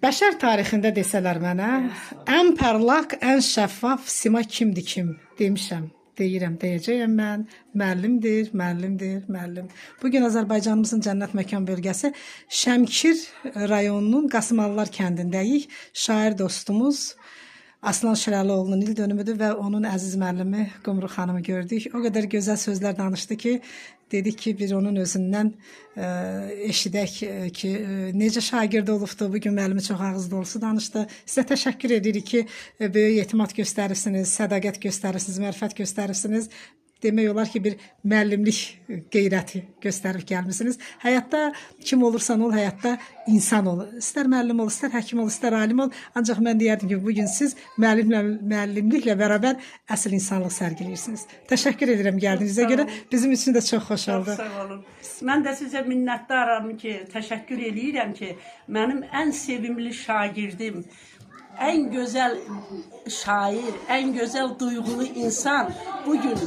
Bəşər tarixində desələr mənə, ən parlaq, ən şəffaf sima kimdir kim demişəm. Deyirəm, deyəcəyəm mən. Müəllimdir, müəllimdir, müəllim. Bugün Azərbaycanımızın cənnət məkan bölgəsi Şəmkir rayonunun Qasımalılar kəndindəyik. Şair dostumuz Aslan Şirəlioğlu'nun il dönümüdür və onun əziz müəllimi Qumru xanımı gördük. O qədər gözəl sözlər danışdı ki, dedik ki, bir onun özündən eşidək ki, necə şagird olubdu. Bugün müəllimi çox ağız dolusu danışdı. Sizə təşəkkür edirik ki, böyük etimad göstərirsiniz, sədaqət göstərirsiniz, mərifət göstərirsiniz. Demək olar ki, bir müəllimlik qeyrəti göstərib gəlmisiniz. Həyatda kim olursan ol, həyatda insan ol. İstər müəllim ol, istər həkim ol, istər alim ol. Ancaq mən deyərdim ki, bugün siz müəllimliklə bərabər əsl insanlıq sərgiləyirsiniz. Təşəkkür edirəm gəldiyinizə görə. Bizim üçün də çox xoş oldu. Çox sağ olun. Mən də sizə minnətdaram ki, təşəkkür edirəm ki, mənim ən sevimli şagirdim, ən gözəl şair, ən gözəl duyğulu insan bugün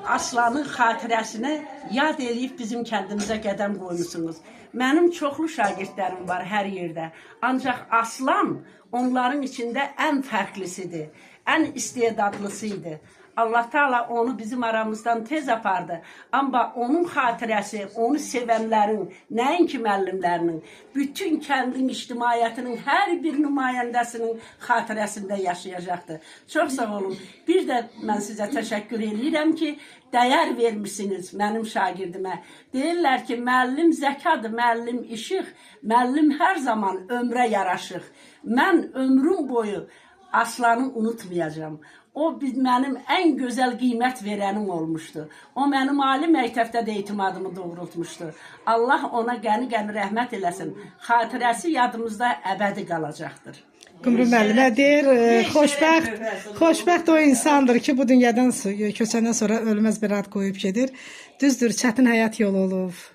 Aslanın xatirəsinə yad eləyib bizim kəndimizə qədəm qoymuşsunuz. Mənim çoxlu şagirdlərim var hər yerdə. Ancaq Aslan onların içində ən fərqlisidir, ən istedadlısıydı. Allah Teala onu bizim aramızdan tez apardı. Amma onun xatirəsi, onu sevənlərin, nəinki müəllimlərinin, bütün kəndin ictimaiyyətinin hər bir nümayəndəsinin xatirəsində yaşayacaqdır. Çox sağ olun. Bir də mən sizə təşəkkür edirəm ki, dəyər vermişsiniz mənim şagirdimə. Deyirlər ki, müəllim zəkadır, müəllim işıq, müəllim hər zaman ömrə yaraşıq. Mən ömrüm boyu Aslanı unutmayacağım. O mənim ən gözəl qiymət verənim olmuşdu. O mənim ali məktəbdə də etimadımı doğrultmuşdu. Allah ona qəni-qəni rəhmət eləsin. Xatirəsi yadımızda əbədi qalacaqdır. Qumru müəllimə deyir, xoşbəxt o insandır ki, bu dünyadan köçəndən sonra ölməz bir ad qoyub gedir. Düzdür, çətin həyat yolu olub.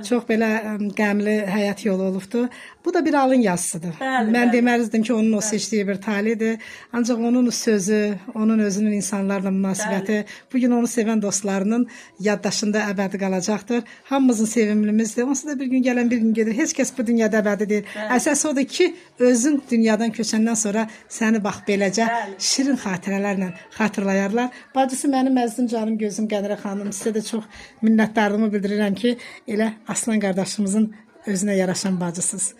Çox belə qəmli həyat yolu olubdu. Bu da bir alın yazısıdır. Mən deməzdim ki, onun o seçdiyi bir talidir. Ancaq onun sözü, onun özünün insanlarla münasibəti bugün onu sevən dostlarının yaddaşında əbədi qalacaqdır. Hamımızın sevimlimizdir. Onsuz da bir gün gələn bir gün gedir. Heç kəs bu dünyada əbədi deyil. Əsas odur ki, özün dünyadan köçəndən sonra səni bax beləcə şirin xatirələrlə xatırlayarlar. Bacısı mənim əzizim, canım, gözüm Qədərə xanım. Sizə də çox minnətdarlığımı bildirirəm ki, elə Aslan qardaşımızın özünə yaraşan bacısız.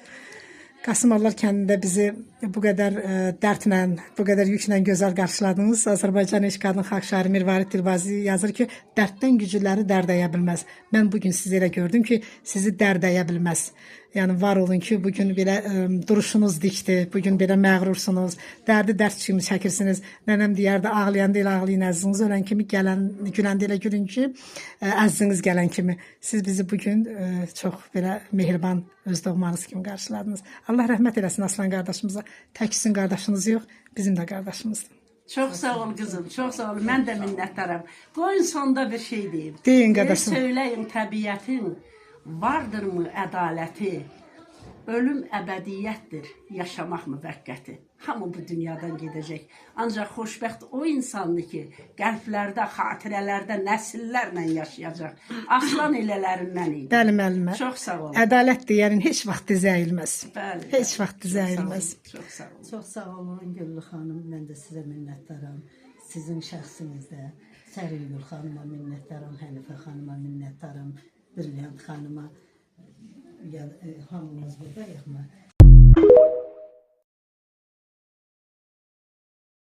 Qasımalılar kəndində bizi bu qədər dərdlə, bu qədər yüklə gözəl qarşıladınız. Azərbaycan eşq qadın xalq şairi Mirvarid Dilbazi yazır ki, dərddən güclüləri dərd əyə bilməz. Mən bugün sizi elə gördüm ki, sizi dərd əyə bilməz. Yəni var olun ki, bugün belə duruşunuz dikdir, bugün belə məğrursunuz, dərdi dərd kimi çəkirsiniz. Nənəm deyərdi, ağlayan deyil, ağlayın əziziniz, ölən kimi, gülən deyil, gülün ki, əziziniz gələn kimi. Siz bizi bugün çox belə mehriban, öz doğmanız kimi qarşıladınız. Allah rəhmət eləsin Aslan qardaşımıza. Tək sizin qardaşınız yox, bizim də qardaşımızdır. Çox sağ ol qızım, çox sağ ol. Mən də minnətdaram. Qoyun sonda bir şey deyim. Deyin qardaşım. Söyləyin təbiətin vardırmı ədaləti? Ölüm əbədiyyətdir, yaşamaq müvəqqəti. Hamı bu dünyadan gedəcək. Ancaq xoşbəxt o insandır ki, qəlblərdə, xatirələrdə nəsillərlə yaşayacaq. Aslan elələrindən idi. Bəli, müəllimə. Çox sağ olun. Ədalət deyərin heç vaxt dizəyilməz. Bəli. Heç vaxt dizəyilməz. Çox sağ olun. Çox sağ olun Güllü xanım, mən də sizə minnətdaram. Sizin şəxsinizdə Səringül xanıma minnətdaram, Hənifə xanıma minnətdaram, Brilliant xanıma, hamımız buradayıq mı?